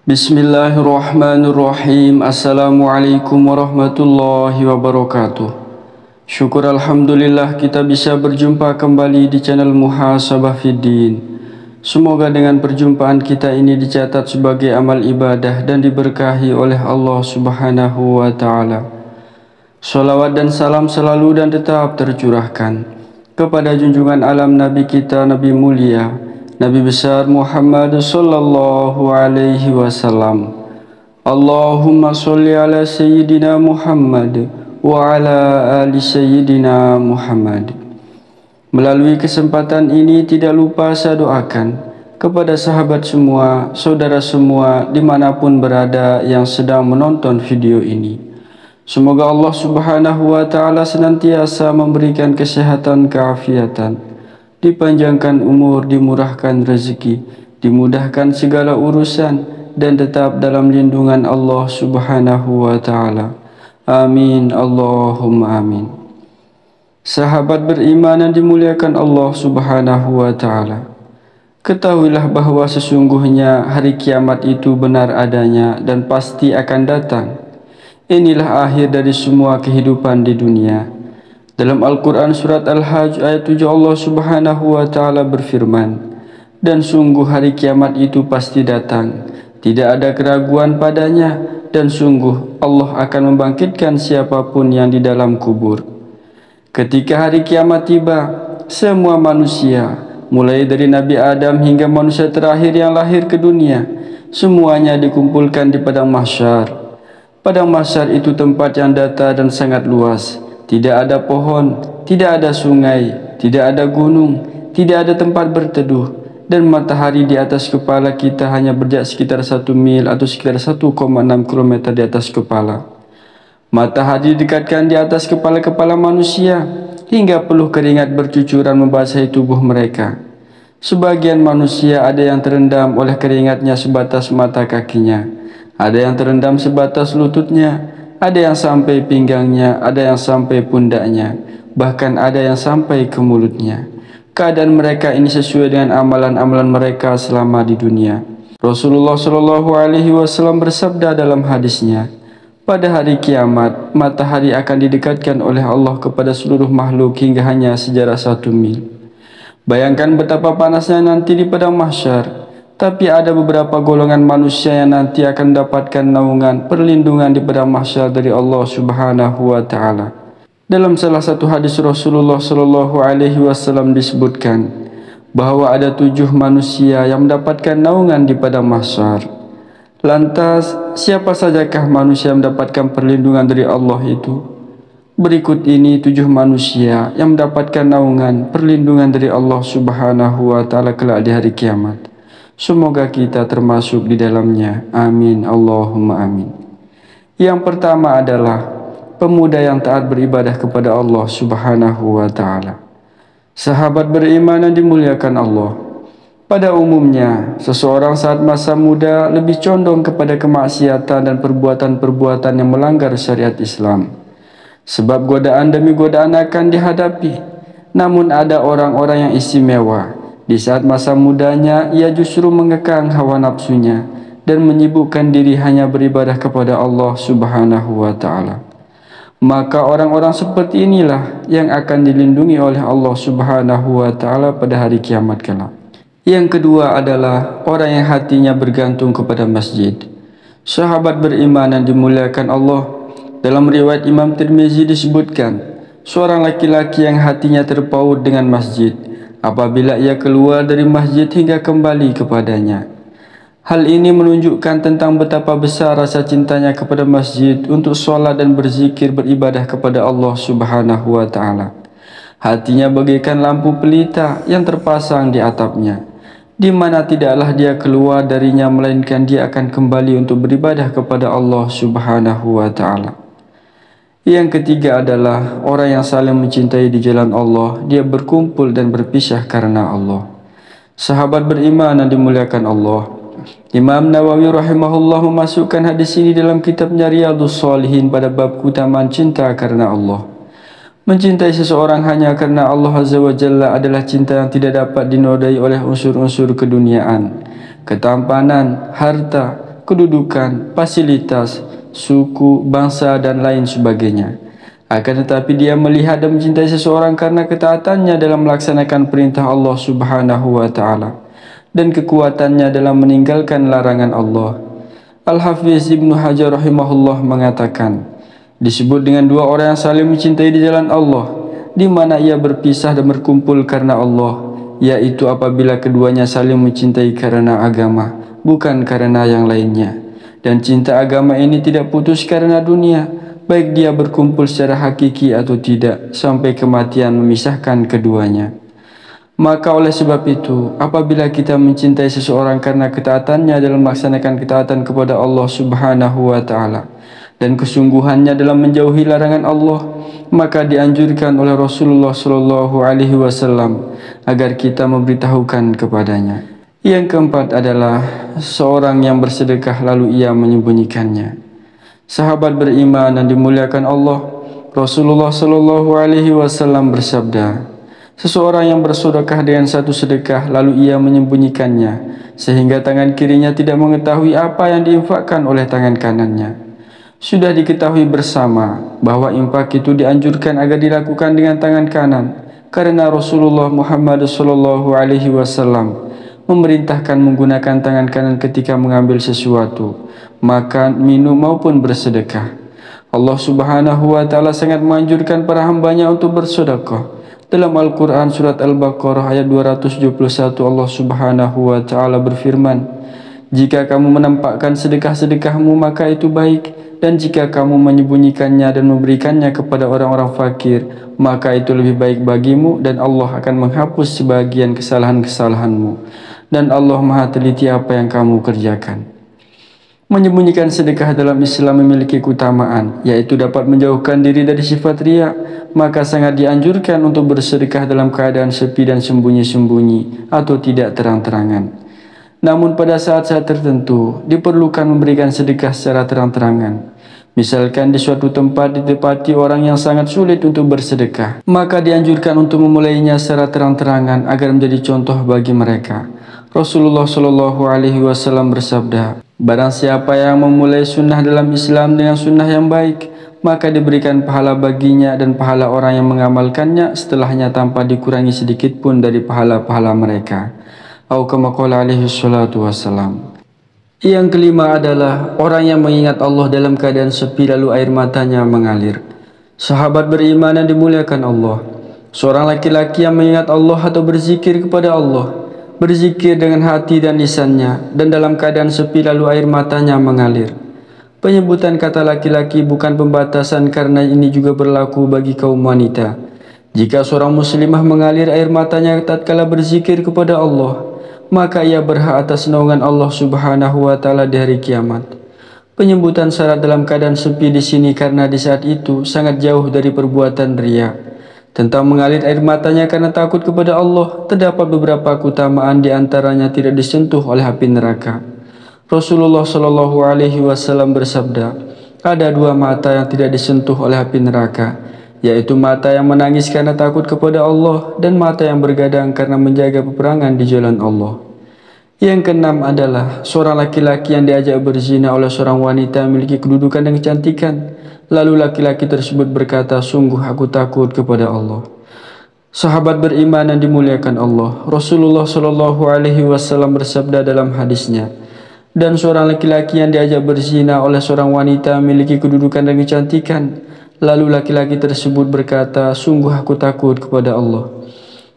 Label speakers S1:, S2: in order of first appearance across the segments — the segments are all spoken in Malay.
S1: Bismillahirrahmanirrahim. Assalamualaikum warahmatullahi wabarakatuh. Syukur alhamdulillah kita bisa berjumpa kembali di channel Muhasabah Fiddin. Semoga dengan perjumpaan kita ini dicatat sebagai amal ibadah dan diberkahi oleh Allah Subhanahu wa taala. Salawat dan salam selalu dan tetap tercurahkan kepada junjungan alam Nabi kita, Nabi mulia, Nabi besar Muhammad sallallahu alaihi wasallam. Allahumma sholli ala sayyidina Muhammad wa ala ali sayyidina Muhammad. Melalui kesempatan ini tidak lupa saya doakan kepada sahabat semua, saudara semua dimanapun berada yang sedang menonton video ini. Semoga Allah Subhanahu wa taala senantiasa memberikan kesehatan, keafiatan, dipanjangkan umur, dimurahkan rezeki, dimudahkan segala urusan, dan tetap dalam lindungan Allah Subhanahu wa taala. Amin, Allahumma amin. Sahabat beriman yang dimuliakan Allah Subhanahu wa taala, ketahuilah bahwa sesungguhnya hari kiamat itu benar adanya dan pasti akan datang. Inilah akhir dari semua kehidupan di dunia. Dalam Al-Quran surat Al-Hajj ayat 7 Allah Subhanahu wa taala berfirman, dan sungguh hari kiamat itu pasti datang, tidak ada keraguan padanya, dan sungguh Allah akan membangkitkan siapapun yang di dalam kubur. Ketika hari kiamat tiba, semua manusia, mulai dari Nabi Adam hingga manusia terakhir yang lahir ke dunia, semuanya dikumpulkan di padang mahsyar. Padang mahsyar itu tempat yang datar dan sangat luas. Tidak ada pohon, tidak ada sungai, tidak ada gunung, tidak ada tempat berteduh, dan matahari di atas kepala kita hanya berjarak sekitar 1 mil atau sekitar 1,6 km di atas kepala. Matahari didekatkan di atas kepala-kepala manusia hingga peluh keringat bercucuran membasahi tubuh mereka. Sebagian manusia ada yang terendam oleh keringatnya sebatas mata kakinya, ada yang terendam sebatas lututnya, ada yang sampai pinggangnya, ada yang sampai pundaknya, bahkan ada yang sampai ke mulutnya. Keadaan mereka ini sesuai dengan amalan-amalan mereka selama di dunia. Rasulullah Shallallahu Alaihi Wasallam bersabda dalam hadisnya, pada hari kiamat matahari akan didekatkan oleh Allah kepada seluruh makhluk hingga hanya sejarak 1 mil. Bayangkan betapa panasnya nanti di padang mahsyar. Tapi ada beberapa golongan manusia yang nanti akan mendapatkan naungan, perlindungan di padang mahsyar dari Allah Subhanahu wa taala. Dalam salah satu hadis Rasulullah Shallallahu Alaihi Wasallam disebutkan bahwa ada 7 manusia yang mendapatkan naungan di padang mahsyar. Lantas, siapa sajakah manusia yang mendapatkan perlindungan dari Allah itu? Berikut ini 7 manusia yang mendapatkan naungan, perlindungan dari Allah Subhanahu wa taala kelak di hari kiamat. Semoga kita termasuk di dalamnya. Amin, Allahumma amin. Yang pertama adalah pemuda yang taat beribadah kepada Allah Subhanahu wa taala. Sahabat beriman yang dimuliakan Allah, pada umumnya seseorang saat masa muda lebih condong kepada kemaksiatan dan perbuatan-perbuatan yang melanggar syariat Islam. Sebab godaan demi godaan akan dihadapi. Namun ada orang-orang yang istimewa. Di saat masa mudanya, ia justru mengekang hawa nafsunya dan menyibukkan diri hanya beribadah kepada Allah Subhanahu wa taala. Maka orang-orang seperti inilah yang akan dilindungi oleh Allah Subhanahu wa taala pada hari kiamat kelak. Yang kedua adalah orang yang hatinya bergantung kepada masjid. Sahabat beriman yang dimuliakan Allah, dalam riwayat Imam Tirmizi disebutkan, seorang laki-laki yang hatinya terpaut dengan masjid, apabila ia keluar dari masjid hingga kembali kepadanya. Hal ini menunjukkan tentang betapa besar rasa cintanya kepada masjid untuk sholat dan berzikir beribadah kepada Allah Subhanahu wa taala. Hatinya bagaikan lampu pelita yang terpasang di atapnya, di mana tidaklah dia keluar darinya melainkan dia akan kembali untuk beribadah kepada Allah Subhanahu wa taala. Yang ketiga adalah orang yang saling mencintai di jalan Allah, dia berkumpul dan berpisah karena Allah. Sahabat beriman yang dimuliakan Allah, Imam Nawawi rahimahullah memasukkan hadis ini dalam kitabnya Riyadhus Shalihin pada bab keutamaan cinta karena Allah. Mencintai seseorang hanya karena Allah Azza wa Jalla adalah cinta yang tidak dapat dinodai oleh unsur-unsur keduniaan, ketampanan, harta, kedudukan, fasilitas, suku, bangsa dan lain sebagainya. Akan tetapi dia melihat dan mencintai seseorang karena ketaatannya dalam melaksanakan perintah Allah Subhanahu wa taala dan kekuatannya dalam meninggalkan larangan Allah. Al-Hafiz Ibnu Hajar rahimahullah mengatakan, disebut dengan dua orang yang saling mencintai di jalan Allah, di mana ia berpisah dan berkumpul karena Allah, yaitu apabila keduanya saling mencintai karena agama, bukan karena yang lainnya. Dan cinta agama ini tidak putus karena dunia, baik dia berkumpul secara hakiki atau tidak, sampai kematian memisahkan keduanya. Maka oleh sebab itu, apabila kita mencintai seseorang karena ketaatannya dalam melaksanakan ketaatan kepada Allah Subhanahu wa taala dan kesungguhannya dalam menjauhi larangan Allah, maka dianjurkan oleh Rasulullah sallallahu alaihi wasallam agar kita memberitahukan kepadanya. Yang keempat adalah seorang yang bersedekah lalu ia menyembunyikannya. Sahabat beriman yang dimuliakan Allah, Rasulullah sallallahu alaihi wasallam bersabda, seseorang yang bersedekah dengan satu sedekah lalu ia menyembunyikannya sehingga tangan kirinya tidak mengetahui apa yang diinfakkan oleh tangan kanannya. Sudah diketahui bersama bahwa infak itu dianjurkan agar dilakukan dengan tangan kanan karena Rasulullah Muhammad sallallahu alaihi wasallam memerintahkan menggunakan tangan kanan ketika mengambil sesuatu, makan, minum maupun bersedekah. Allah Subhanahu wa taala sangat menganjurkan para hambanya untuk bersedekah. Dalam Al-Quran surat Al-Baqarah ayat 271 Allah Subhanahu wa taala berfirman, jika kamu menampakkan sedekah-sedekahmu maka itu baik, dan jika kamu menyembunyikannya dan memberikannya kepada orang-orang fakir maka itu lebih baik bagimu, dan Allah akan menghapus sebagian kesalahan-kesalahanmu, dan Allah Maha teliti apa yang kamu kerjakan. Menyembunyikan sedekah dalam Islam memiliki keutamaan, yaitu dapat menjauhkan diri dari sifat riya. Maka sangat dianjurkan untuk bersedekah dalam keadaan sepi dan sembunyi-sembunyi atau tidak terang-terangan. Namun pada saat-saat tertentu diperlukan memberikan sedekah secara terang-terangan. Misalkan di suatu tempat ditempati orang yang sangat sulit untuk bersedekah, maka dianjurkan untuk memulainya secara terang-terangan agar menjadi contoh bagi mereka. Rasulullah sallallahu alaihi wasallam bersabda, barang siapa yang memulai sunnah dalam Islam dengan sunnah yang baik, maka diberikan pahala baginya dan pahala orang yang mengamalkannya setelahnya tanpa dikurangi sedikit pun dari pahala-pahala mereka. Atau kama qala alaihi salatu wassalam. Yang kelima adalah orang yang mengingat Allah dalam keadaan sepi lalu air matanya mengalir. Sahabat beriman yang dimuliakan Allah, seorang laki-laki yang mengingat Allah atau berzikir kepada Allah, berzikir dengan hati dan lisannya, dan dalam keadaan sepi lalu air matanya mengalir. Penyebutan kata laki-laki bukan pembatasan karena ini juga berlaku bagi kaum wanita. Jika seorang muslimah mengalir air matanya tatkala berzikir kepada Allah, maka ia berhak atas naungan Allah Subhanahu wa taala di hari kiamat. Penyebutan syarat dalam keadaan sepi di sini karena di saat itu sangat jauh dari perbuatan riya. Tentang mengalir air matanya karena takut kepada Allah, terdapat beberapa keutamaan, di antaranya tidak disentuh oleh api neraka. Rasulullah sallallahu alaihi wasallam bersabda, ada dua mata yang tidak disentuh oleh api neraka, yaitu mata yang menangis karena takut kepada Allah dan mata yang bergadang karena menjaga peperangan di jalan Allah. Yang keenam adalah seorang laki-laki yang diajak berzina oleh seorang wanita yang memiliki kedudukan dan kecantikan. Lalu laki-laki tersebut berkata, sungguh aku takut kepada Allah. Sahabat beriman yang dimuliakan Allah, Rasulullah sallallahu alaihi wasallam bersabda dalam hadisnya, dan seorang laki-laki yang diajak berzina oleh seorang wanita yang memiliki kedudukan dan kecantikan. Lalu laki-laki tersebut berkata, sungguh aku takut kepada Allah.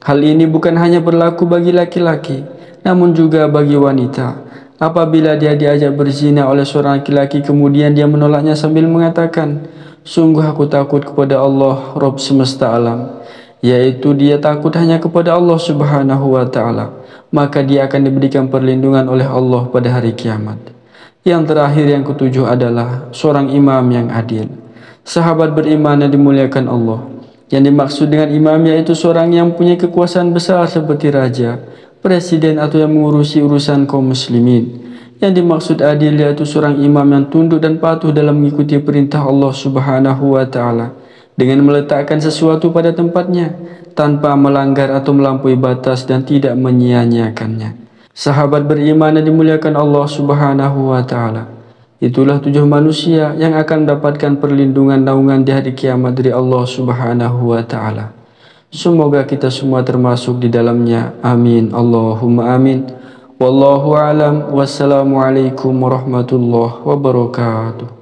S1: Hal ini bukan hanya berlaku bagi laki-laki, namun juga bagi wanita. Apabila dia diajak berzina oleh seorang laki-laki kemudian dia menolaknya sambil mengatakan, sungguh aku takut kepada Allah Rabb semesta alam, yaitu dia takut hanya kepada Allah Subhanahu wa taala, maka dia akan diberikan perlindungan oleh Allah pada hari kiamat. Yang terakhir, yang ketujuh adalah seorang imam yang adil. Sahabat beriman yang dimuliakan Allah, yang dimaksud dengan imam yaitu seorang yang punya kekuasaan besar seperti raja, presiden atau yang mengurusi urusan kaum muslimin. Yang dimaksud adil yaitu seorang imam yang tunduk dan patuh dalam mengikuti perintah Allah Subhanahu wa taala dengan meletakkan sesuatu pada tempatnya tanpa melanggar atau melampaui batas dan tidak menyia-nyiakannya. Sahabat beriman yang dimuliakan Allah Subhanahu wa taala, itulah 7 manusia yang akan mendapatkan perlindungan naungan di hari kiamat dari Allah Subhanahu wa taala. Semoga kita semua termasuk di dalamnya. Amin. Allahumma amin. Wallahu a'lam. Wassalamualaikum warahmatullahi wabarakatuh.